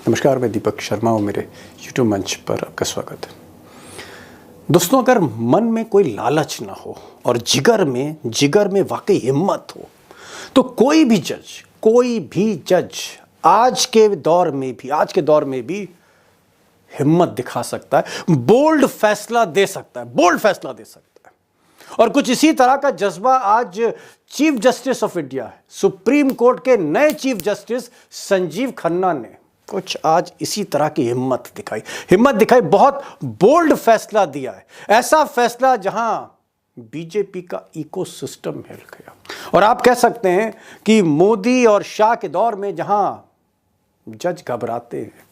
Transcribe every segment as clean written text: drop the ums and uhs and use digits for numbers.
नमस्कार, मैं दीपक शर्मा और मेरे YouTube मंच पर आपका स्वागत है। दोस्तों, अगर मन में कोई लालच ना हो और जिगर में वाकई हिम्मत हो तो कोई भी जज आज के दौर में भी हिम्मत दिखा सकता है, बोल्ड फैसला दे सकता है। और कुछ इसी तरह का जज्बा आज चीफ जस्टिस ऑफ इंडिया है, सुप्रीम कोर्ट के नए चीफ जस्टिस संजीव खन्ना ने कुछ आज इसी तरह की हिम्मत दिखाई, बहुत बोल्ड फैसला दिया है। ऐसा फैसला जहां बीजेपी का इकोसिस्टम हिल गया। और आप कह सकते हैं कि मोदी और शाह के दौर में जहां जज घबराते हैं,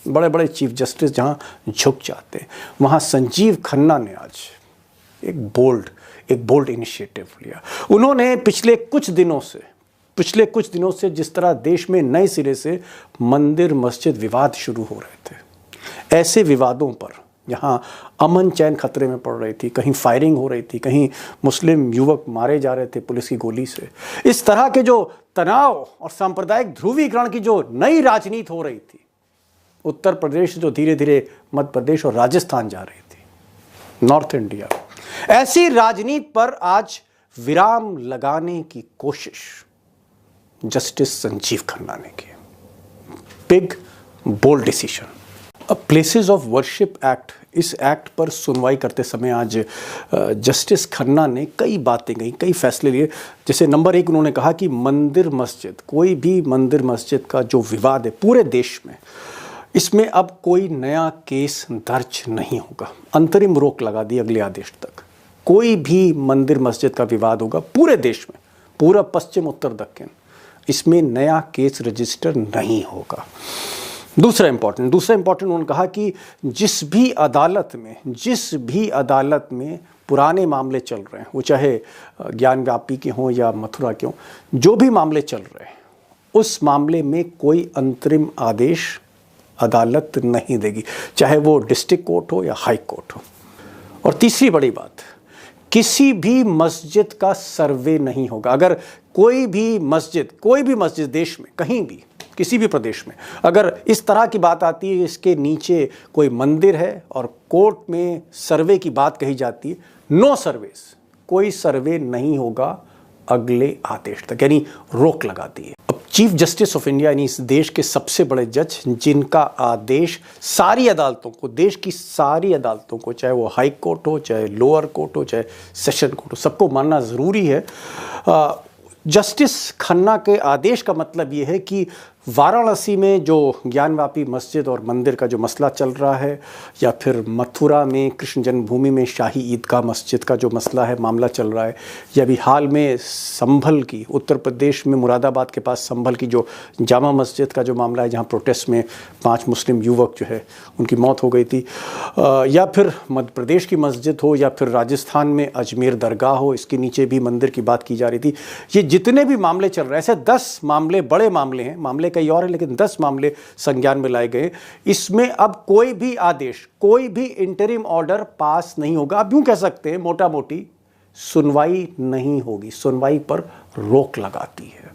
बड़े बड़े चीफ जस्टिस जहां झुक जाते हैं, वहां संजीव खन्ना ने आज एक बोल्ड इनिशिएटिव लिया। उन्होंने पिछले कुछ दिनों से जिस तरह देश में नए सिरे से मंदिर मस्जिद विवाद शुरू हो रहे थे, ऐसे विवादों पर जहां अमन चैन खतरे में पड़ रही थी, कहीं फायरिंग हो रही थी, कहीं मुस्लिम युवक मारे जा रहे थे पुलिस की गोली से, इस तरह के जो तनाव और सांप्रदायिक ध्रुवीकरण की जो नई राजनीति हो रही थी, उत्तर प्रदेश जो धीरे धीरे मध्य प्रदेश और राजस्थान जा रही थी, नॉर्थ इंडिया, ऐसी राजनीति पर आज विराम लगाने की कोशिश जस्टिस संजीव खन्ना ने की। Big bold decision. अब प्लेसेस ऑफ वर्शिप एक्ट, इस एक्ट पर सुनवाई करते समय आज जस्टिस खन्ना ने कई बातें कही, कई फैसले लिए। जैसे नंबर 1 उन्होंने कहा कि कोई भी मंदिर मस्जिद का जो विवाद है पूरे देश में, इसमें अब कोई नया केस दर्ज नहीं होगा। अंतरिम रोक लगा दी अगले आदेश तक। कोई भी मंदिर मस्जिद का विवाद होगा पूरे देश में, पूरा पश्चिम उत्तर दक्षिण, इसमें नया केस रजिस्टर नहीं होगा। दूसरा इंपॉर्टेंट उन्होंने कहा कि जिस भी अदालत में पुराने मामले चल रहे हैं, वो चाहे ज्ञानव्यापी के हों या मथुरा के हों, जो भी मामले चल रहे हैं, उस मामले में कोई अंतरिम आदेश अदालत नहीं देगी, चाहे वो डिस्ट्रिक्ट कोर्ट हो या हाई कोर्ट हो। और तीसरी बड़ी बात, किसी भी मस्जिद का सर्वे नहीं होगा। अगर कोई भी मस्जिद देश में कहीं भी, किसी भी प्रदेश में, अगर इस तरह की बात आती है, इसके नीचे कोई मंदिर है और कोर्ट में सर्वे की बात कही जाती है, नो सर्वेस, कोई सर्वे नहीं होगा अगले आदेश तक, यानी रोक लगा दी है। अब चीफ जस्टिस ऑफ इंडिया यानी इस देश के सबसे बड़े जज, जिनका आदेश सारी अदालतों को, देश की सारी अदालतों को, चाहे वो हाई कोर्ट हो, चाहे लोअर कोर्ट हो, चाहे सेशन कोर्ट हो, सबको मानना ज़रूरी है। जस्टिस खन्ना के आदेश का मतलब ये है कि वाराणसी में जो ज्ञानव्यापी मस्जिद और मंदिर का जो मसला चल रहा है, या फिर मथुरा में कृष्ण जन्मभूमि में शाही ईदगाह मस्जिद का जो मामला चल रहा है, या भी हाल में संभल की, उत्तर प्रदेश में मुरादाबाद के पास संभल की जो जामा मस्जिद का जो मामला है, जहां प्रोटेस्ट में 5 मुस्लिम युवक जो है उनकी मौत हो गई थी, या फिर मध्य प्रदेश की मस्जिद हो, या फिर राजस्थान में अजमेर दरगाह हो, इसके नीचे भी मंदिर की बात की जा रही थी। ये जितने भी मामले चल रहे हैं, ऐसे 10 मामले बड़े मामले हैं, मामले कई और है लेकिन 10 मामले संज्ञान में लाए गए। इसमें अब कोई भी आदेश, कोई भी इंटरिम ऑर्डर पास नहीं होगा। अब यूं कह सकते हैं मोटा मोटी, सुनवाई नहीं होगी, सुनवाई पर रोक लगाती है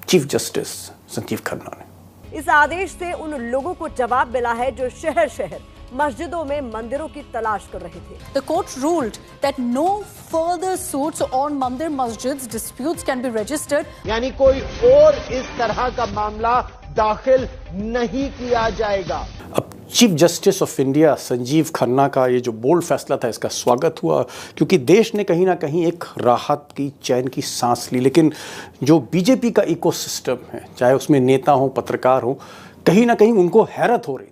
चीफ जस्टिस संजीव खन्ना ने। इस आदेश से उन लोगों को जवाब मिला है जो शहर शहर मस्जिदों में मंदिरों की तलाश कर रहे थे। The court ruled that no further suits on मंदिर मस्जिद्स disputes can be registered. यानी कोई और इस तरह का मामला दाखिल नहीं किया जाएगा। अब chief justice of India Sanjeev Khanna का ये जो बोल्ड फैसला था, इसका स्वागत हुआ, क्योंकि देश ने कहीं ना कहीं एक राहत की, चैन की सांस ली। लेकिन जो बीजेपी का इकोसिस्टम है, चाहे उसमें नेता हो, पत्रकार हो, कहीं ना कहीं उनको हैरत हो रही थी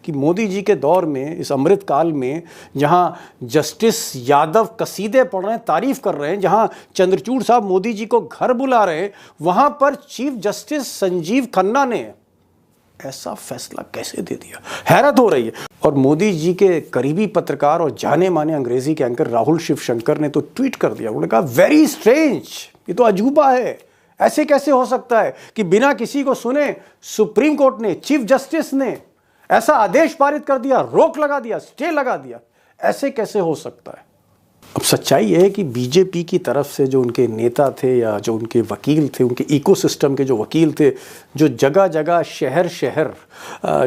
कि मोदी जी के दौर में, इस अमृत काल में, जहां जस्टिस यादव कसीदे पढ़ रहे हैं, तारीफ कर रहे हैं, जहां चंद्रचूड़ साहब मोदी जी को घर बुला रहे हैं, वहां पर चीफ जस्टिस संजीव खन्ना ने ऐसा फैसला कैसे दे दिया, हैरत हो रही है। और मोदी जी के करीबी पत्रकार और जाने माने अंग्रेजी के एंकर राहुल शिवशंकर ने तो ट्वीट कर दिया, उन्होंने कहा वेरी स्ट्रेंज, ये तो अजूबा है, ऐसे कैसे हो सकता है कि बिना किसी को सुने सुप्रीम कोर्ट ने, चीफ जस्टिस ने ऐसा आदेश पारित कर दिया, रोक लगा दिया, स्टे लगा दिया, ऐसे कैसे हो सकता है। अब सच्चाई ये है कि बीजेपी की तरफ से जो उनके नेता थे या जो उनके वकील थे, उनके इकोसिस्टम के जो वकील थे, जो जगह जगह शहर शहर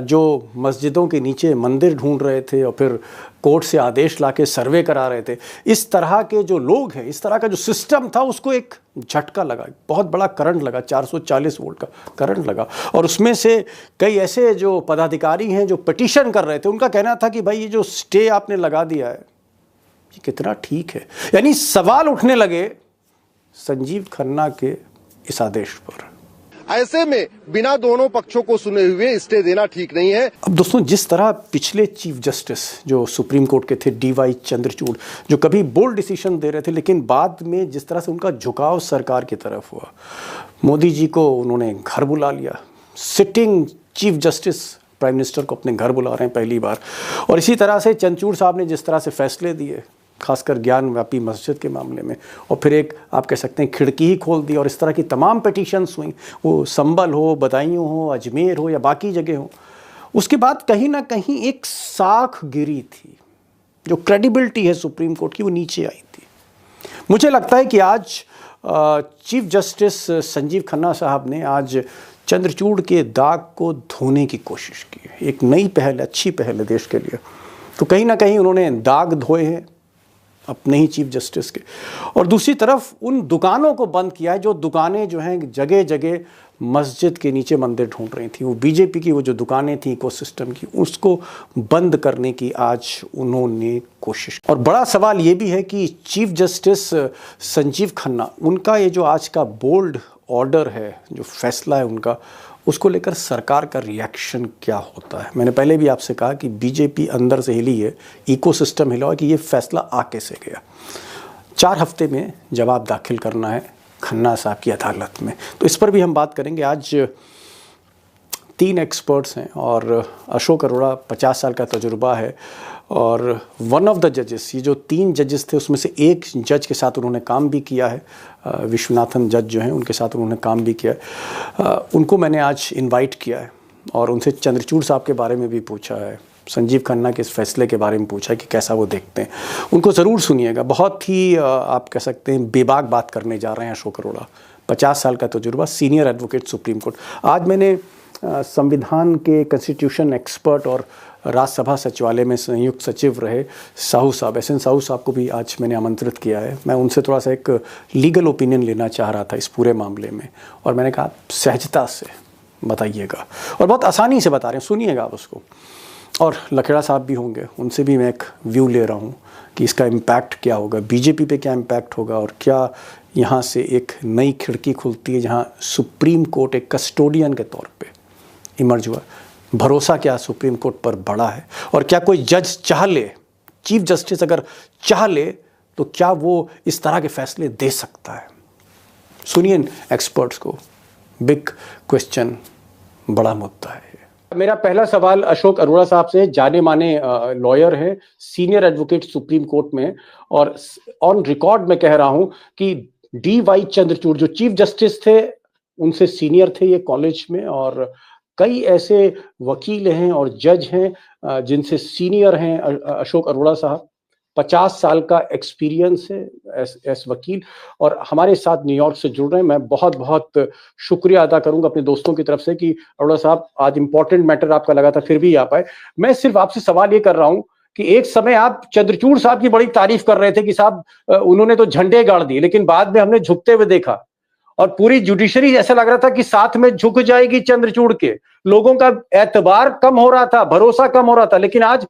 जो मस्जिदों के नीचे मंदिर ढूंढ रहे थे और फिर कोर्ट से आदेश लाके सर्वे करा रहे थे, इस तरह के जो लोग हैं, इस तरह का जो सिस्टम था, उसको एक झटका लगा, बहुत बड़ा करंट लगा, 440 वोल्ट का करंट लगा। और उसमें से कई ऐसे जो पदाधिकारी हैं जो पिटीशन कर रहे थे, उनका कहना था कि भाई ये जो स्टे आपने लगा दिया है ये कितना ठीक है। यानी सवाल उठने लगे संजीव खन्ना के इस आदेश पर। ऐसे में बिना दोनों पक्षों को सुने हुए स्टे देना ठीक नहीं है। अब दोस्तों, जिस तरह पिछले चीफ जस्टिस जो सुप्रीम कोर्ट के थे DY चंद्रचूड़, जो कभी बोल्ड डिसीजन दे रहे थे, लेकिन बाद में जिस तरह से उनका झुकाव सरकार की तरफ हुआ, मोदी जी को उन्होंने घर बुला लिया, sitting chief justice prime minister को अपने घर बुला रहे हैं पहली बार। और इसी तरह से चंद्रचूड़ साहब ने जिस तरह से फैसले दिए, खासकर ज्ञान व्यापी मस्जिद के मामले में, और फिर एक आप कह सकते हैं खिड़की ही खोल दी, और इस तरह की तमाम पिटीशंस हुई, वो संभल हो, बदायूं हो, अजमेर हो या बाकी जगह हो, उसके बाद कहीं ना कहीं एक साख गिरी थी, जो क्रेडिबिलिटी है सुप्रीम कोर्ट की वो नीचे आई थी। मुझे लगता है कि आज चीफ जस्टिस संजीव खन्ना साहब ने आज चंद्रचूड़ के दाग को धोने की कोशिश की है। एक नई पहल, अच्छी पहल है देश के लिए। तो कहीं ना कहीं उन्होंने दाग धोए हैं अपने ही चीफ जस्टिस के, और दूसरी तरफ उन दुकानों को बंद किया है जो दुकानें जो हैं जगह जगह मस्जिद के नीचे मंदिर ढूंढ रही थी। वो बीजेपी की वो जो दुकानें थी इकोसिस्टम की, उसको बंद करने की आज उन्होंने कोशिश। और बड़ा सवाल ये भी है कि चीफ जस्टिस संजीव खन्ना, उनका ये जो आज का बोल्ड ऑर्डर है, जो फैसला है उनका, उसको लेकर सरकार का रिएक्शन क्या होता है। मैंने पहले भी आपसे कहा कि बीजेपी अंदर से हिली है, इकोसिस्टम हिला है कि ये फैसला आ कैसे गया। 4 हफ्ते में जवाब दाखिल करना है खन्ना साहब की अदालत में, तो इस पर भी हम बात करेंगे। आज 3 एक्सपर्ट्स हैं और अशोक अरोड़ा 50 साल का तजुर्बा है, और वन ऑफ द जजेस, ये जो 3 जजेस थे उसमें से एक जज के साथ उन्होंने काम भी किया है, विश्वनाथन जज जो हैं उनके साथ उन्होंने काम भी किया है। उनको मैंने आज इनवाइट किया है और उनसे चंद्रचूड़ साहब के बारे में भी पूछा है, संजीव खन्ना के इस फैसले के बारे में पूछा है कि कैसा वो देखते हैं। उनको ज़रूर सुनिएगा, बहुत ही आप कह सकते हैं बेबाक बात करने जा रहे हैं अशोक अरोड़ा। 50 साल का तजुर्बा, सीनियर एडवोकेट सुप्रीम कोर्ट। आज मैंने संविधान के कॉन्स्टिट्यूशन एक्सपर्ट और राज्यसभा सचिवालय में संयुक्त सचिव रहे साहू साहब, SN साहू साहब को भी आज मैंने आमंत्रित किया है। मैं उनसे थोड़ा सा एक लीगल ओपिनियन लेना चाह रहा था इस पूरे मामले में, और मैंने कहा सहजता से बताइएगा, और बहुत आसानी से बता रहे हैं, सुनिएगा आप उसको। और लखेड़ा साहब भी होंगे, उनसे भी मैं एक व्यू ले रहा हूँ कि इसका इम्पैक्ट क्या होगा, बीजेपी पे क्या इम्पैक्ट होगा, और क्या यहाँ से एक नई खिड़की खुलती है जहाँ सुप्रीम कोर्ट एक कस्टोडियन के तौर पे इमर्ज हुआ। भरोसा क्या सुप्रीम कोर्ट पर बड़ा है, और क्या कोई जज चाह ले, चीफ जस्टिस अगर चाह ले, तो क्या वो इस तरह के फैसले दे सकता है। सुनिए एक्सपर्ट्स को, बिग क्वेश्चन, बड़ा मुद्दा है। मेरा पहला सवाल अशोक अरोड़ा साहब से, जाने माने लॉयर हैं, सीनियर एडवोकेट सुप्रीम कोर्ट में, और ऑन रिकॉर्ड में कह रहा हूं कि DY चंद्रचूड़ जो चीफ जस्टिस थे उनसे सीनियर थे ये कॉलेज में, और कई ऐसे वकील हैं और जज हैं जिनसे सीनियर हैं अशोक अरोड़ा साहब। 50 साल का एक्सपीरियंस है एस वकील, और हमारे साथ न्यूयॉर्क से जुड़ रहे हैं। मैं बहुत बहुत शुक्रिया अदा करूंगा अपने दोस्तों की तरफ से कि अरोड़ा साहब आज इंपॉर्टेंट मैटर आपका लगा था फिर भी आ पाए। मैं सिर्फ आपसे सवाल ये कर रहा हूं कि एक समय आप चंद्रचूड़ साहब की बड़ी तारीफ कर रहे थे कि साहब उन्होंने तो झंडे गाड़ दिए, लेकिन बाद में हमने झुकते हुए देखा, और पूरी जुडिशरी ऐसा लग रहा था कि साथ में झुक जाएगी चंद्रचूड़ के। लोगों का एतबार कम हो रहा था, भरोसा कम हो रहा था, लेकिन आज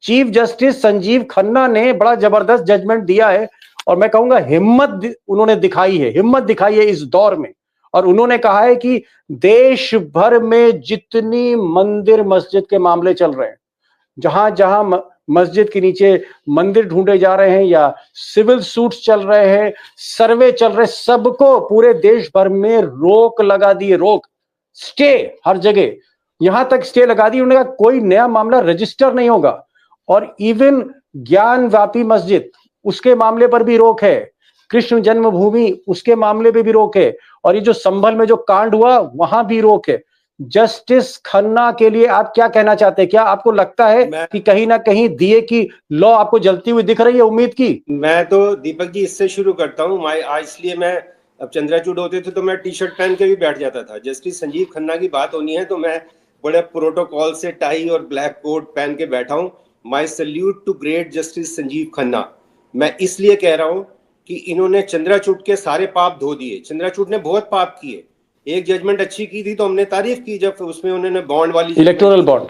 चीफ जस्टिस संजीव खन्ना ने बड़ा जबरदस्त जजमेंट दिया है, और मैं कहूंगा हिम्मत उन्होंने दिखाई है, हिम्मत दिखाई है इस दौर में। और उन्होंने कहा है कि देश भर में जितनी मंदिर मस्जिद के मामले चल रहे हैं, जहां जहां मस्जिद के नीचे मंदिर ढूंढे जा रहे हैं या सिविल सूट्स चल रहे हैं, सर्वे चल रहे, सबको पूरे देश भर में रोक लगा दी है, रोक, स्टे हर जगह, यहां तक स्टे लगा दी। उन्होंने कहा कोई नया मामला रजिस्टर नहीं होगा, और इवन ज्ञान व्यापी मस्जिद उसके मामले पर भी रोक है, कृष्ण जन्मभूमि उसके मामले पे भी रोक है, और ये जो संभल में जो कांड हुआ वहां भी रोक है। जस्टिस खन्ना के लिए आप क्या कहना चाहते हैं? क्या आपको लगता है कि कहीं ना कहीं दिए की लौ आपको जलती हुई दिख रही है उम्मीद की? मैं तो दीपक जी इससे शुरू करता हूँ। इसलिए मैं अब चंद्रचूड़ होते थे तो मैं टी शर्ट पहन के भी बैठ जाता था। जस्टिस संजीव खन्ना की बात होनी है तो मैं बड़े प्रोटोकॉल से टाई और ब्लैक कोट पहन के बैठा हूँ। My salute to great justice Sanjiv Khanna. मैं इसलिए कह रहा हूँ कि इन्होंने चंद्रचूड़ के सारे पाप धो दिए। चंद्रचूड़ ने बहुत पाप किए। एक जजमेंट अच्छी की थी तो हमने तारीफ की जब उसमें उन्होंने बॉन्ड वाली इलेक्टोरल बॉन्ड,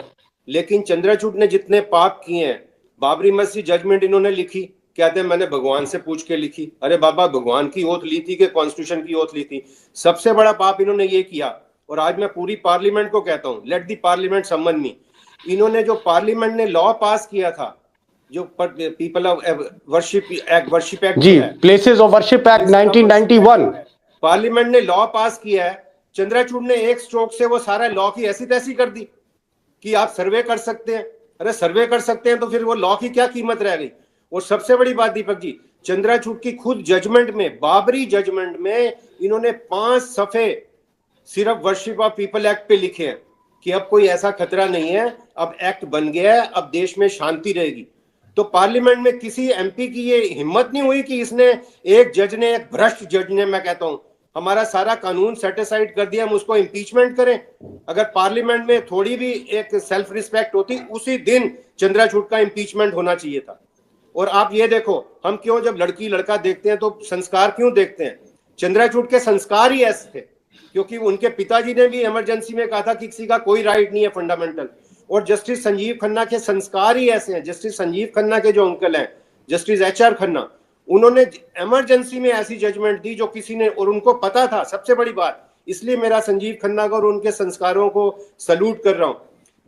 लेकिन चंद्रचूड़ ने जितने पाप किए हैं, बाबरी मस्जिद जजमेंट इन्होंने लिखी, कहते हैं मैंने भगवान से पूछ के लिखी। अरे बाबा, भगवान की ओथ ली थी कि कॉन्स्टिट्यूशन की ओथ ली थी? सबसे बड़ा पाप इन्होंने ये किया। और आज मैं पूरी पार्लियामेंट को कहता हूं, लेट दी पार्लियामेंट समन मी। इन्होंने जो पार्लियामेंट ने लॉ पास किया था, जो पीपल ऑफ वर्शिप एक्ट जी, places of worship act 1991, parliament ने लॉ पास किया है। चंद्रचूड़ ने एक स्ट्रोक से वो सारा लॉ की ऐसी तैसी कर दी कि आप सर्वे कर सकते हैं। अरे सर्वे कर सकते हैं तो फिर वो लॉ की क्या कीमत रह गई? और सबसे बड़ी बात दीपक जी, चंद्रचूड़ की खुद जजमेंट में, बाबरी जजमेंट में इन्होंने 5 सफे सिर्फ वर्शिप ऑफ पीपल एक्ट पे लिखे हैं कि अब कोई ऐसा खतरा नहीं है, अब एक्ट बन गया है, अब देश में शांति रहेगी। तो पार्लियामेंट में किसी एमपी की ये हिम्मत नहीं हुई कि इसने, एक जज ने, एक भ्रष्ट जज ने, मैं कहता हूं, हमारा सारा कानून सेटिसाइड कर दिया, हम उसको इम्पीचमेंट करें। अगर पार्लियामेंट में थोड़ी भी एक सेल्फ रिस्पेक्ट होती, उसी दिन चंद्रचूड़ का इम्पीचमेंट होना चाहिए था। और आप ये देखो, हम क्यों जब लड़की लड़का देखते हैं तो संस्कार क्यों देखते हैं? चंद्रचूड़ के संस्कार ही ऐसे थे, क्योंकि उनके पिताजी ने भी इमरजेंसी में कहा था कि किसी का कोई राइट नहीं है फंडामेंटल। और जस्टिस संजीव खन्ना के संस्कार ही ऐसे हैं। जस्टिस संजीव खन्ना के जो अंकल हैं, जस्टिस HR खन्ना, उन्होंने इमरजेंसी में ऐसी जजमेंट दी जो किसी ने, और उनको पता था। सबसे बड़ी बात, इसलिए मेरा संजीव खन्ना को और उनके संस्कारों को सल्यूट कर रहा हूं।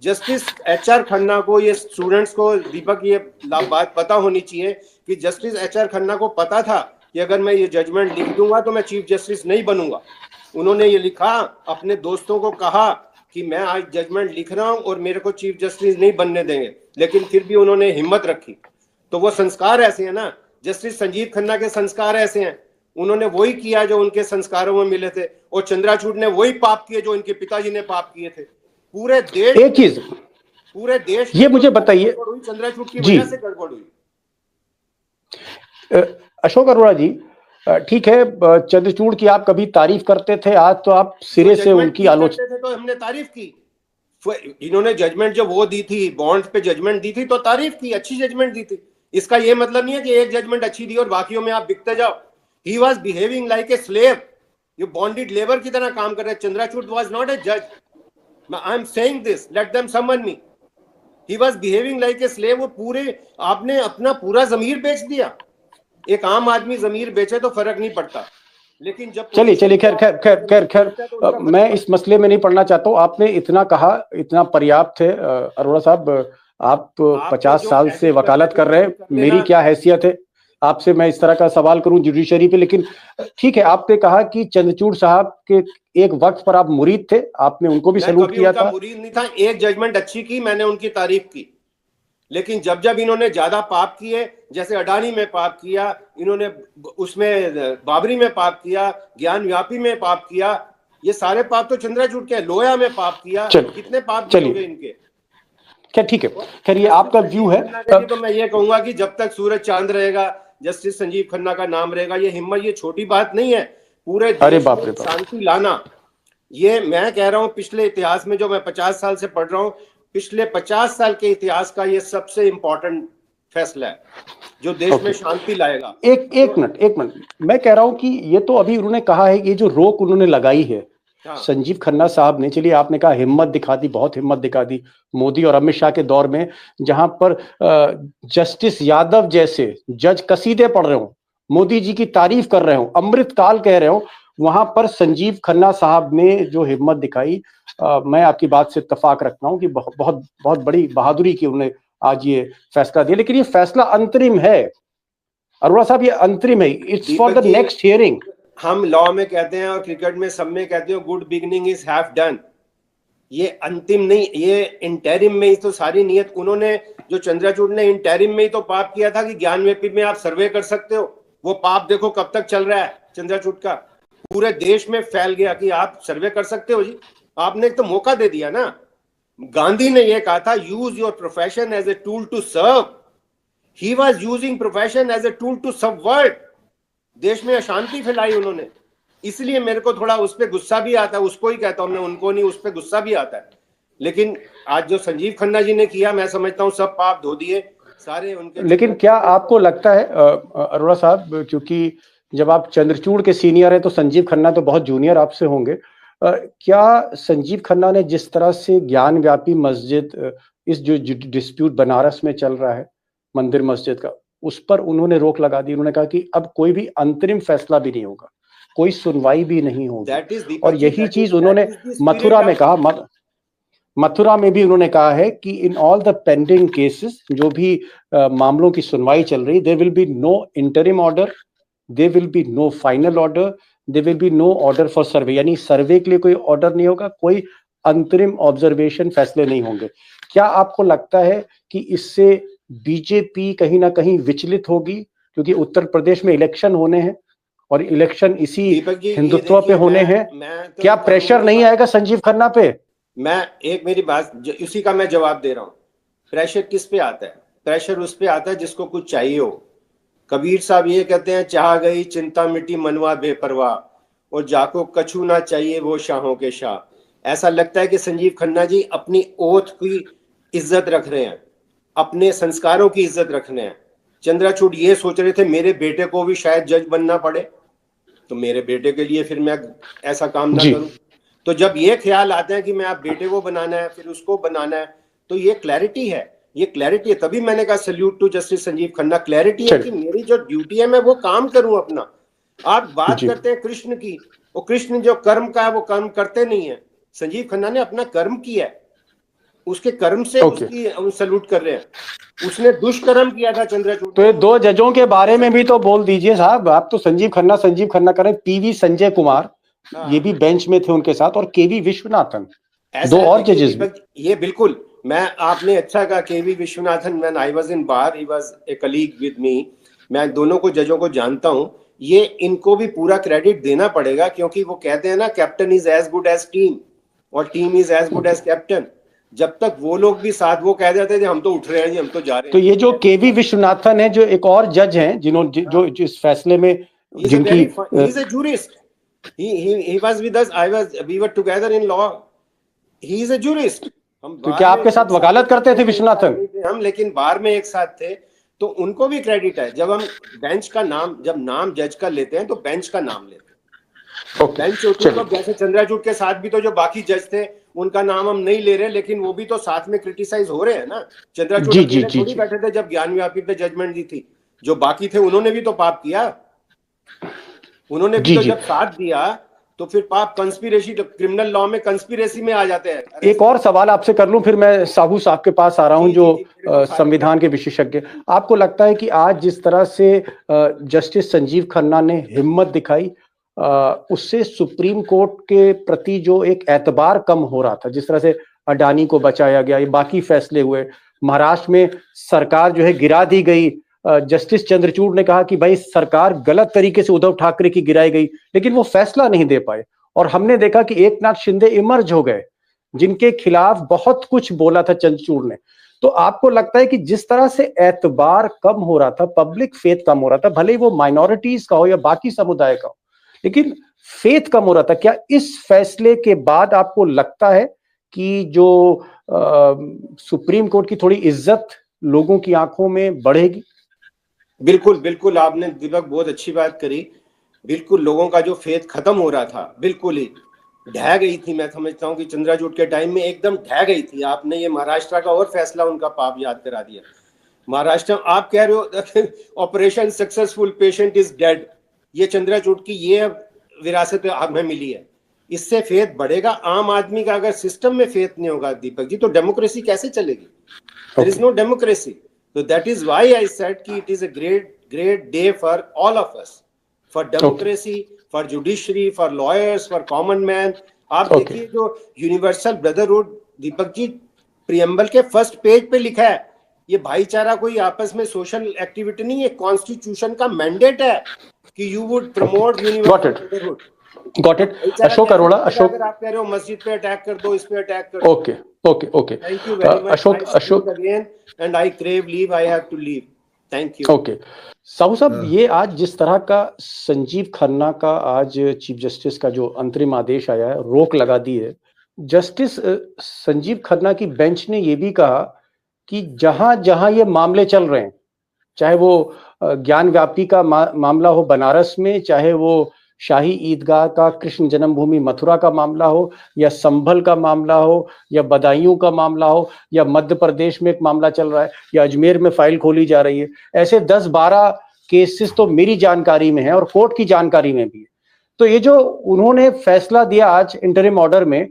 जस्टिस HR खन्ना को, ये स्टूडेंट्स को दीपक ये बात पता होनी चाहिए कि जस्टिस HR खन्ना को पता था कि अगर मैं ये जजमेंट लिख दूंगा तो मैं चीफ जस्टिस नहीं बनूंगा। उन्होंने ये लिखा, अपने दोस्तों को कहा कि मैं आज जजमेंट लिख रहा हूं और मेरे को चीफ जस्टिस नहीं बनने देंगे, लेकिन फिर भी उन्होंने हिम्मत रखी। तो वो संस्कार ऐसे हैं ना, जस्टिस संजीव खन्ना के संस्कार ऐसे हैं। उन्होंने वही किया जो उनके संस्कारों में मिले थे, और चंद्रचूड़ ने वही पाप किए जो इनके पिताजी ने पाप किए थे। पूरे देश, एक चीज, पूरे देश, ये मुझे बताइए, चंद्रचूड़ की वजह से गड़बड़ हुई। अशोक अरोड़ा जी, ठीक है, चंद्रचूड़ की आप कभी तारीफ करते थे, आज तो आप सिरे से उनकी आलोचना। तो हमने तारीफ की। इन्होंने जजमेंट जब वो दी थी, बॉन्ड पे जजमेंट दी थी, तो तारीफ की, अच्छी जजमेंट दी थी। इसका ये मतलब नहीं है कि एक जजमेंट अच्छी दी और बाकियों में आप बिकते जाओ। ही was behaving like a slave, ये बॉन्डेड लेबर की तरह काम कर रहे। चंद्रचूड़ वॉज नॉट ए जज, I am saying this, let them summon me. He was behaving like a slave. वो पूरे, आपने अपना पूरा जमीर बेच दिया। एक आम आदमी जमीर बेचे तो फर्क नहीं पड़ता, लेकिन जब चलिए खैर खैर खैर खैर खैर मैं इस मसले में नहीं पढ़ना चाहता हूँ। आपने इतना कहा, इतना पर्याप्त है। अरोड़ा साहब, आप 50 साल से वकालत कर रहे हैं, मेरी क्या हैसियत है आपसे मैं इस तरह का सवाल करूं जुडिशरी पे। लेकिन ठीक है, आपने कहा कि चंद्रचूड़ साहब के एक वक्त पर आप मुरीद थे, आपने उनको भी सलूट किया था। मुरीद नहीं था, एक जजमेंट अच्छी की, मैंने उनकी तारीफ की। लेकिन जब जब इन्होंने ज्यादा पाप किए, जैसे अडानी में पाप किया इन्होंने, उसमें बाबरी में पाप किया, ज्ञान व्यापी में पाप किया, ये सारे पाप तो चंद्रचूड़ के। लोया में पाप किया, कितने पाप होंगे इनके? क्या ठीक है, खैर ये आपका व्यू है। तो मैं ये कहूंगा कि जब तक सूरज चांद रहेगा, जस्टिस संजीव खन्ना का नाम रहेगा। ये हिम्मत, ये छोटी बात नहीं है। पूरे देश में शांति लाना, ये मैं कह रहा हूं, पिछले इतिहास में जो मैं 50 साल से पढ़ रहा हूं, पिछले 50 साल के इतिहास का ये सबसे इंपॉर्टेंट फैसला है जो देश में शांति लाएगा। एक मिनट, मैं कह रहा हूं कि ये तो अभी उन्होंने कहा है, ये जो रोक उन्होंने लगाई है संजीव खन्ना साहब ने, चलिए आपने कहा हिम्मत दिखा दी, बहुत हिम्मत दिखा दी मोदी और अमित शाह के दौर में, जहां पर जस्टिस यादव जैसे जज कसीदे पढ़ रहे हो, मोदी जी की तारीफ कर रहे हो, अमृतकाल कह रहे हो, वहां पर संजीव खन्ना साहब ने जो हिम्मत दिखाई, मैं आपकी बात से इत्तेफाक रखता हूं कि बहुत बहुत बहुत बड़ी बहादुरी की उन्होंने आज ये फैसला दिया। लेकिन ये फैसला अंतरिम है अरोड़ा साहब, ये अंतरिम है, it's for the next hearing. हम लॉ में कहते हैं और क्रिकेट में सब में कहते हो, good beginning is half done. ये अंतिम नहीं, ये इंटरिम में ही तो सारी नियत। उन्होंने, जो चंद्रचूड़ ने इंटरिम में ही तो पाप किया था कि ज्ञानव्यापी में आप सर्वे कर सकते हो। वो पाप देखो कब तक चल रहा है चंद्रचूड़ का, पूरे देश में फैल गया कि आप सर्वे कर सकते हो जी। आपने एक तो मौका दे दिया ना। गांधी ने यह कहा था, use your profession as a tool to serve. He was using profession as a tool to subvert. देश में अशांति फैलाई उन्होंने। इसलिए मेरे को थोड़ा उस पर गुस्सा भी आता है, उसको ही कहता हूं मैं, उनको नहीं, उस पर गुस्सा भी आता है। लेकिन आज जो संजीव खन्ना जी ने किया, मैं समझता हूं सब पाप धो दिए सारे उनके। लेकिन क्या आपको लगता है अरोड़ा साहब, क्योंकि जब आप चंद्रचूड़ के सीनियर हैं तो संजीव खन्ना तो बहुत जूनियर आपसे होंगे, क्या संजीव खन्ना ने जिस तरह से ज्ञान व्यापी मस्जिद, इस जो डिस्प्यूट बनारस में चल रहा है मंदिर मस्जिद का, उस पर उन्होंने रोक लगा दी। उन्होंने कहा कि अब कोई भी अंतरिम फैसला भी नहीं होगा, कोई सुनवाई भी नहीं होगी। और यही चीज उन्होंने मथुरा में कहा, मथुरा में भी उन्होंने कहा है कि in all the pending cases, जो भी मामलों की सुनवाई चल रही, there will be no interim order, there will be no final order, there will be no order for survey. यानी सर्वे के लिए कोई ऑर्डर नहीं होगा, कोई अंतरिम ऑब्जर्वेशन फैसले नहीं होंगे। क्या आपको लगता है कि इससे बीजेपी कहीं ना कहीं विचलित होगी, क्योंकि उत्तर प्रदेश में इलेक्शन होने हैं और इलेक्शन इसी हिंदुत्व पे होने हैं? क्या प्रेशर नहीं आएगा संजीव खन्ना पे? मैं एक मेरी बात, उसी का मैं जवाब दे रहा हूं। प्रेशर किस पे आता है? प्रेशर उस पे आता है जिसको कुछ चाहिए हो। कबीर साहब ये कहते हैं, चाह गई चिंता मिटी मनवा बेपरवाह, और जाको कछु ना चाहिए वो शाहों के शाह। ऐसा लगता है कि संजीव खन्ना जी अपनी ओथ की इज्जत रख रहे हैं, अपने संस्कारों की इज्जत रख रहे हैं। चंद्रचूड़ ये सोच रहे थे मेरे बेटे को भी शायद जज बनना पड़े, तो मेरे बेटे के लिए फिर मैं ऐसा काम ना करूं। तो जब ये ख्याल आता है कि मैं आप बेटे को बनाना है, फिर उसको बनाना है, तो ये क्लैरिटी है, ये क्लैरिटी है। तभी मैंने कहा salute to justice Sanjiv Khanna. Clarity है कि मेरी जो ड्यूटी है मैं वो काम करूं अपना। आप बात करते हैं कृष्ण की, वो कृष्ण जो कर्म का है वो कर्म करते नहीं है। संजीव खन्ना ने अपना कर्म किया है, उसके कर्म से उसकी हम सल्यूट कर रहे हैं। उसने दुष्कर्म किया था चंद्रचूड़। तो ये दो जजों के बारे में भी तो बोल दीजिए साहब। आप तो संजीव खन्ना कर रहे हैं, पीवी संजय कुमार ये भी बेंच में थे उनके साथ, और केवी विश्वनाथन, दो और जजेस। ये बिल्कुल, मैं, आपने अच्छा कहा, KV Viswanathan, when I was in bar, he was a colleague with me. मैं दोनों को जजों को जानता हूं। ये इनको भी पूरा क्रेडिट देना पड़ेगा, क्योंकि वो कहते हैं ना, captain is as good as team और team is as good as captain. जब तक वो लोग भी साथ, वो कह देते थे हम तो उठ रहे हैं जी, हम तो जा रहे हैं। तो ये जो केवी विश्वनाथन है, जो एक और जज हैं जिन्होंने जो इस फैसले में जिनकी, he is a jurist. He was with us. We were together in law. He is a jurist. तो क्या आपके साथ वकालत करते थे विश्वनाथन? हम, लेकिन बार में एक साथ थे। तो उनको भी क्रेडिट है। जब हम बेंच का नाम, जब नाम जज का लेते हैं तो बेंच का नाम लेते हैं। बेंच मतलब जैसे चंद्रचूड़ के साथ भी तो जो बाकी जज थे उनका नाम हम नहीं ले रहे, लेकिन वो भी तो साथ में क्रिटिसाइज हो रहे हैं ना। चंद्रचूड़ थोड़ी बैठे थे जब ज्ञान व्यापी पे जजमेंट दी थी। जो बाकी थे उन्होंने भी तो पाप किया, उन्होंने भी तो जब साथ दिया तो फिर पाप कंस्पिरेसी, क्रिमिनल लॉ में कंस्पिरेसी में आ जाते हैं। एक और सवाल आपसे कर लूं, फिर मैं साहू साहब के पास आ रहा हूं, जो संविधान के विशेषज्ञ। आपको लगता है कि आज जिस तरह से जस्टिस संजीव खन्ना ने हिम्मत दिखाई, उससे सुप्रीम कोर्ट के प्रति जो एक एतबार कम हो रहा था, जिस तरह से अडानी को बचाया गया, ये बाकी फैसले हुए, महाराष्ट्र में सरकार जो है गिरा दी गई, जस्टिस चंद्रचूड़ ने कहा कि भाई सरकार गलत तरीके से उद्धव ठाकरे की गिराई गई, लेकिन वो फैसला नहीं दे पाए। और हमने देखा कि एकनाथ शिंदे इमर्ज हो गए, जिनके खिलाफ बहुत कुछ बोला था चंद्रचूड़ ने। तो आपको लगता है कि जिस तरह से एतबार कम हो रहा था, पब्लिक फेथ कम हो रहा था, भले ही वो माइनॉरिटीज का हो या बाकी समुदाय का हो, लेकिन फेथ कम हो रहा था, क्या इस फैसले के बाद आपको लगता है कि जो सुप्रीम कोर्ट की थोड़ी इज्जत लोगों की आंखों में बढ़ेगी? बिल्कुल बिल्कुल, आपने दीपक बहुत अच्छी बात करी। बिल्कुल, लोगों का जो फेथ खत्म हो रहा था, बिल्कुल ही ढह गई थी। मैं समझता हूँ कि चंद्रचूड़ के टाइम में एकदम ढह गई थी। आपने ये महाराष्ट्र का और फैसला उनका पाप याद करा दिया। महाराष्ट्र, आप कह रहे हो operation successful, patient is dead, ये चंद्रचूड़ की ये विरासत हमें मिली है। इससे फेथ बढ़ेगा। आम आदमी का अगर सिस्टम में फेथ नहीं होगा दीपक जी, तो डेमोक्रेसी कैसे चलेगी? There is no democracy. So that is why I said कि it is a great day for all of us, for democracy, for judiciary, for lawyers, for common man. आप देखिए जो universal brotherhood, Deepak ji, preamble के first page पे लिखा है। ये भाईचारा कोई आपस में सोशल एक्टिविटी नहीं है, कॉन्स्टिट्यूशन का मैंडेट है कि you would promote universal brotherhood. Got it. भाईचारा अशोक कैसे अरोड़ा, बनेगा अशोक, अगर आप कह रहे हो मस्जिद पे अटैक कर दो, इस पे अटैक कर दो? Okay okay okay, thank you very much. Ashok again and I crave leave, I have to leave. Thank you. Okay. Sahu साहब, ये आज जिस तरह का संजीव खन्ना का आज चीफ जस्टिस का जो अंतरिम आदेश आया है, रोक लगा दी है, जस्टिस संजीव खन्ना की बेंच ने ये भी कहा कि जहां जहां ये मामले चल रहे हैं, चाहे वो ज्ञान व्यापी का मामला हो बनारस में, चाहे वो शाही ईदगाह का कृष्ण जन्मभूमि मथुरा का मामला हो, या संभल का मामला हो, या बदायूं का मामला हो, या मध्य प्रदेश में एक मामला चल रहा है, या अजमेर में फाइल खोली जा रही है, ऐसे 10-12 केसेस तो मेरी जानकारी में है और कोर्ट की जानकारी में भी है। तो ये जो उन्होंने फैसला दिया आज इंटरिम ऑर्डर में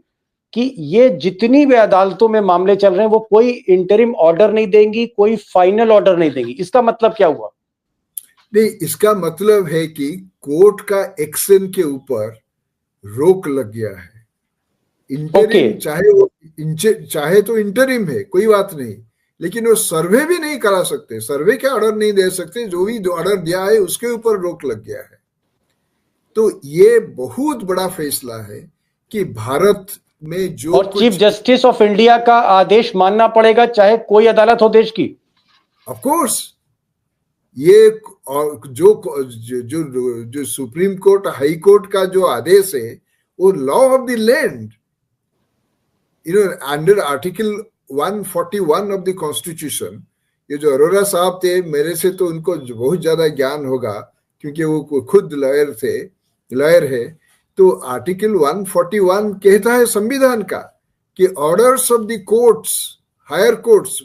कि ये जितनी भी अदालतों में मामले चल रहे हैं वो कोई इंटरिम ऑर्डर नहीं देंगी, कोई फाइनल ऑर्डर नहीं देंगी, इसका मतलब क्या हुआ? नहीं, इसका मतलब है कि कोर्ट का एक्शन के ऊपर रोक लग गया है। इंटरिम चाहे तो इंटरिम है, कोई बात नहीं, लेकिन वो सर्वे भी नहीं करा सकते, सर्वे का ऑर्डर नहीं दे सकते, जो भी ऑर्डर दिया है उसके ऊपर रोक लग गया है। तो ये बहुत बड़ा फैसला है कि भारत में जो और चीफ जस्टिस ऑफ इंडिया का आदेश मानना पड़ेगा, चाहे कोई अदालत हो देश की। ऑफ कोर्स, ये जो सुप्रीम कोर्ट, हाई कोर्ट का जो आदेश है वो law of the land, under article 141 of the constitution. ये जो अरोड़ा साहब थे, मेरे से तो उनको बहुत ज्यादा ज्ञान होगा क्योंकि वो खुद लॉयर है। तो आर्टिकल 141 कहता है संविधान का कि orders of the courts, higher courts,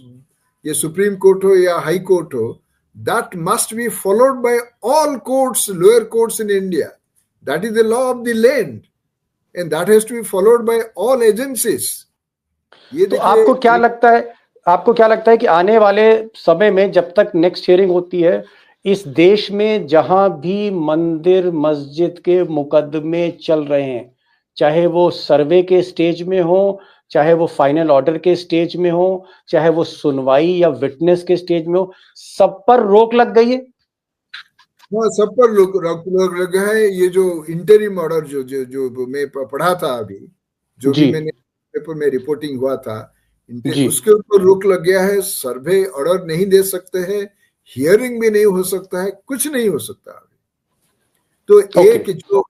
ये सुप्रीम कोर्ट हो या हाई कोर्ट हो, that must be followed by all courts, lower courts in India. That is the law of the land, and that has to be followed by all agencies. तो आपको क्या लगता है कि आने वाले समय में जब तक नेक्स्ट हियरिंग होती है, इस देश में जहां भी मंदिर मस्जिद के मुकदमे चल रहे हैं, चाहे वो सर्वे के स्टेज में हो, चाहे वो फाइनल ऑर्डर के स्टेज में हो, चाहे वो सुनवाई या विटनेस के स्टेज में हो, सब पर रोक लग गई है? हाँ, सब पर रोक लगा है। ये जो इंटरिम ऑर्डर जो मैं पढ़ा था अभी, जो भी मैंने पेपर में रिपोर्टिंग हुआ था, उसके ऊपर रोक लग गया है। सर्वे ऑर्डर नहीं दे सकते हैं, हियरिंग भी नहीं हो सकता है, कुछ नहीं हो सकता। तो एक जो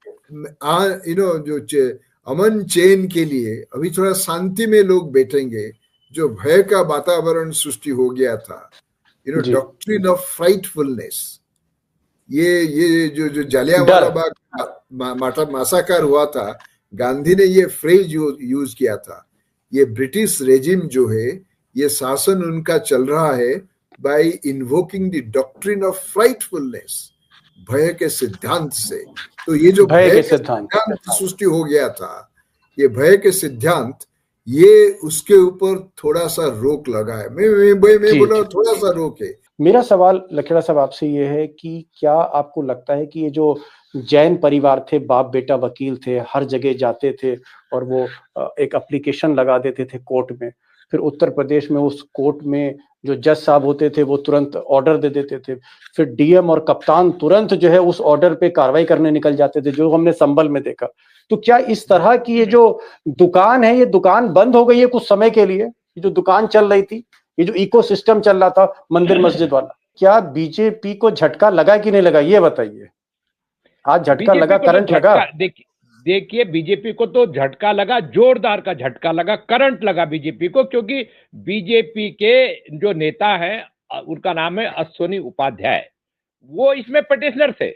अमन चैन के लिए अभी थोड़ा शांति में लोग बैठेंगे। जो भय का वातावरण सृष्टि हो गया था, डॉक्ट्रिन ऑफ फ्राइटफुलनेस, ये जो जालियांवाला बाग मासाकर हुआ था, गांधी ने ये फ्रेज यूज किया था। ये ब्रिटिश रेजिम जो है, ये शासन उनका चल रहा है by invoking the doctrine of frightfulness, भय के सिद्धांत से। तो ये जो भय के सिद्धांत सृष्टि हो गया था, ये भय के सिद्धांत, ये उसके ऊपर थोड़ा सा रोक लगा है। मैं बोला थोड़ा सा रोक है। मेरा सवाल लखेड़ा साहब आपसे ये है कि क्या आपको लगता है कि ये जो जैन परिवार थे, बाप बेटा वकील थे, हर जगह जाते थे और वो एक एप्लीकेशन लगा देते थे कोर्ट में, फिर उत्तर प्रदेश में उस कोर्ट में जो जज साहब होते थे वो तुरंत ऑर्डर दे देते थे, फिर डीएम और कप्तान तुरंत जो है उस ऑर्डर पे कार्रवाई करने निकल जाते थे, जो हमने संभल में देखा। तो क्या इस तरह की ये जो दुकान है, ये दुकान बंद हो गई है कुछ समय के लिए? ये जो दुकान चल रही थी, ये जो इकोसिस्टम चल रहा था मंदिर मस्जिद वाला, क्या बीजेपी को झटका लगा कि नहीं लगा, ये बताइए। आज झटका लगा, करंट लगा? देखिए, बीजेपी को तो झटका लगा, जोरदार का झटका लगा, करंट लगा बीजेपी को, क्योंकि बीजेपी के जो नेता है, उनका नाम है अश्विनी उपाध्याय, वो इसमें पटिशनर थे।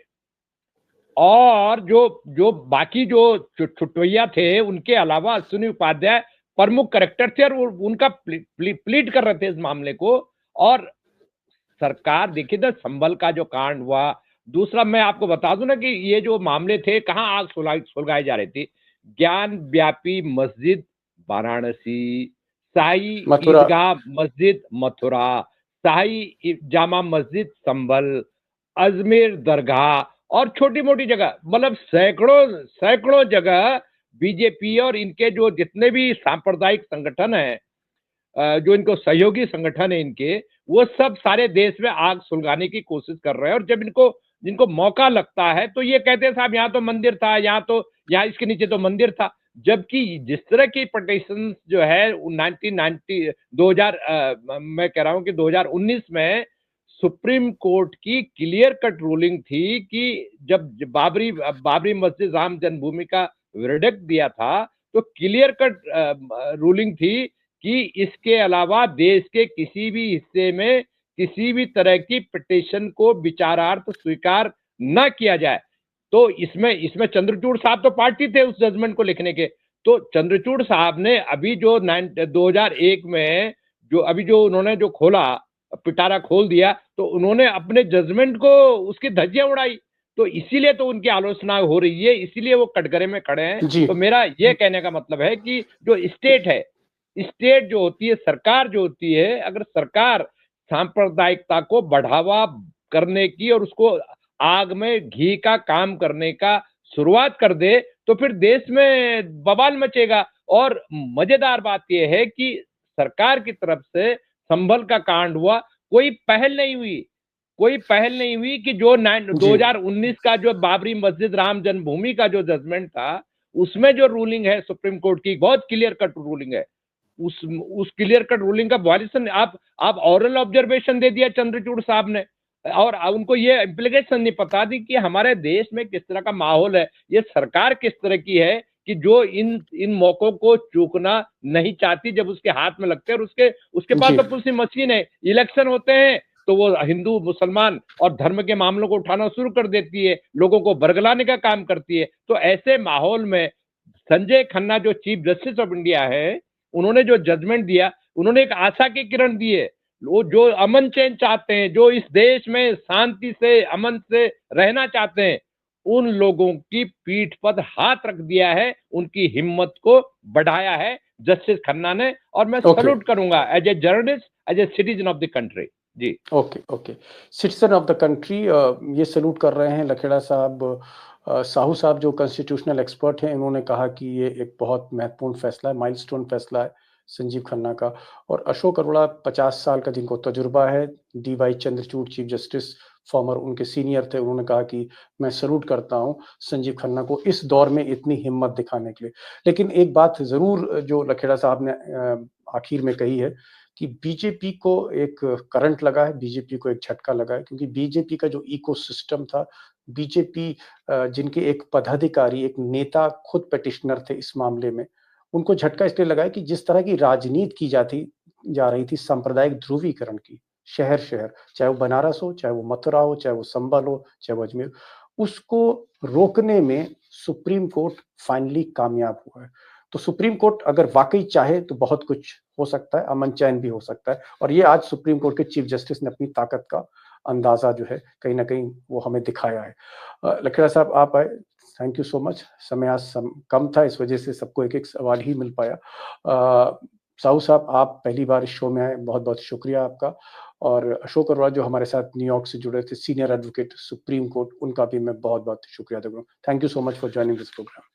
और जो बाकी जो छुटवैया थे, उनके अलावा अश्विनी उपाध्याय प्रमुख करेक्टर थे और उनका प्लीड कर रहे थे इस मामले को। और सरकार, देखिए ना, संभल का जो कांड हुआ, दूसरा मैं आपको बता दूं ना कि ये जो मामले थे, कहाँ आग सुलगाई जा रही थी। ज्ञान व्यापी मस्जिद वाराणसी, शाही ईदगाह मस्जिद मथुरा, शाही जामा मस्जिद संभल, अजमेर दरगाह और छोटी मोटी जगह, मतलब सैकड़ों जगह बीजेपी और इनके जो जितने भी सांप्रदायिक संगठन हैं, जो इनको सहयोगी संगठन है इनके, वो सब सारे देश में आग सुलगाने की कोशिश कर रहे हैं। और जब इनको जिनको मौका लगता है तो ये कहते हैं साहब यहाँ तो मंदिर था, यहाँ इसके नीचे तो मंदिर था। जबकि जिस तरह की पिटिशन जो है 1990 2000 मैं कह रहा हूं कि 2019 में सुप्रीम कोर्ट की क्लियर कट रूलिंग थी कि जब बाबरी मस्जिद राम जन्मभूमि का वर्डिक्ट दिया था तो क्लियर कट रूलिंग थी कि इसके अलावा देश के किसी भी हिस्से में किसी भी तरह की पिटिशन को विचारार्थ स्वीकार न किया जाए। तो इसमें चंद्रचूड़ साहब तो पार्टी थे उस जजमेंट को लिखने के। तो चंद्रचूड़ साहब ने अभी जो 2001 में जो उन्होंने जो खोला, पिटारा खोल दिया, तो उन्होंने अपने जजमेंट को उसकी धज्जियां उड़ाई। तो इसीलिए तो उनकी आलोचना हो रही है, इसीलिए वो कटघरे में खड़े हैं। तो मेरा ये कहने का मतलब है कि जो स्टेट है, स्टेट जो होती है, सरकार जो होती है, अगर सरकार सांप्रदायिकता को बढ़ावा करने की और उसको आग में घी का काम करने का शुरुआत कर दे तो फिर देश में बवाल मचेगा। और मजेदार बात यह है कि सरकार की तरफ से संभल का कांड हुआ, कोई पहल नहीं हुई कि जो 2019 का जो बाबरी मस्जिद राम जन्मभूमि का जो जजमेंट था उसमें जो रूलिंग है सुप्रीम कोर्ट की, बहुत क्लियर कट रूलिंग है, उस क्लियर कट रूलिंग का वायलेशन आप ऑरल ऑब्जर्वेशन दे दिया चंद्रचूड़ साहब ने, और उनको ये इम्प्लीकेशन नहीं पता थी कि हमारे देश में किस तरह का माहौल है, ये सरकार किस तरह की है कि जो इन मौकों को चूकना नहीं चाहती जब उसके हाथ में लगते हैं। और उसके पास तो पुलिस मशीन है, इलेक्शन होते हैं तो वो हिंदू मुसलमान और धर्म के मामलों को उठाना शुरू कर देती है, लोगों को बरगलाने का काम करती है। तो ऐसे माहौल में संजय खन्ना जो चीफ जस्टिस ऑफ इंडिया है, उन्होंने जो जजमेंट दिया, उन्होंने एक आशा की किरण दी है। वो जो अमन चैन चाहते हैं, जो इस देश में शांति से अमन से रहना चाहते हैं, उन लोगों की पीठ पर हाथ रख दिया है, उनकी हिम्मत को बढ़ाया है जस्टिस खन्ना ने। और मैं सैल्यूट करूंगा as a journalist, as a citizen of the country. जी okay citizen of the country, ये सैल्यूट कर रहे हैं लखेड़ा साहब। साहू साहब जो कॉन्स्टिट्यूशनल एक्सपर्ट हैं, इन्होंने कहा कि ये एक बहुत महत्वपूर्ण फैसला है, माइलस्टोन फैसला है संजीव खन्ना का। और अशोक अरोड़ा 50 साल का जिनको तजुर्बा है, D.Y.. Chandrachud chief justice farmer, उनके सीनियर थे, उन्होंने कहा कि मैं सैल्यूट करता हूं संजीव खन्ना को इस दौर में इतनी हिम्मत दिखाने के लिए। लेकिन एक बात जरूर जो लखेड़ा साहब ने आखिर में कही है कि बीजेपी को एक करंट लगा है, बीजेपी को एक झटका लगा है, क्योंकि बीजेपी का जो इकोसिस्टम था, बीजेपी जिनके एक पदाधिकारी, एक नेता खुद पिटिशनर थे इस मामले में, उनको झटका इसलिए लगा है कि जिस तरह की राजनीति की जा रही थी सांप्रदायिक ध्रुवीकरण की, शहर चाहे वो बनारस हो, चाहे वो मथुरा हो, चाहे वो संभल हो, चाहे वो अजमेर, उसको रोकने में सुप्रीम कोर्ट फाइनली कामयाब हुआ है। तो सुप्रीम कोर्ट अगर वाकई चाहे तो बहुत कुछ हो सकता है, अमन चैन भी हो सकता है। और ये आज सुप्रीम कोर्ट के चीफ जस्टिस ने अपनी ताकत का अंदाजा जो है कहीं ना कहीं वो हमें दिखाया है। लखेड़ा साहब आप आए, थैंक यू सो मच। समय आज कम था, इस वजह से सबको एक सवाल ही मिल पाया। साहू साहब आप पहली बार इस शो में आए, बहुत बहुत शुक्रिया आपका। और अशोक अरोड़ा जो हमारे साथ न्यूयॉर्क से जुड़े थे, सीनियर एडवोकेट सुप्रीम कोर्ट, उनका भी मैं बहुत बहुत शुक्रिया अदा करूँ। Thank you so much for joining this programme.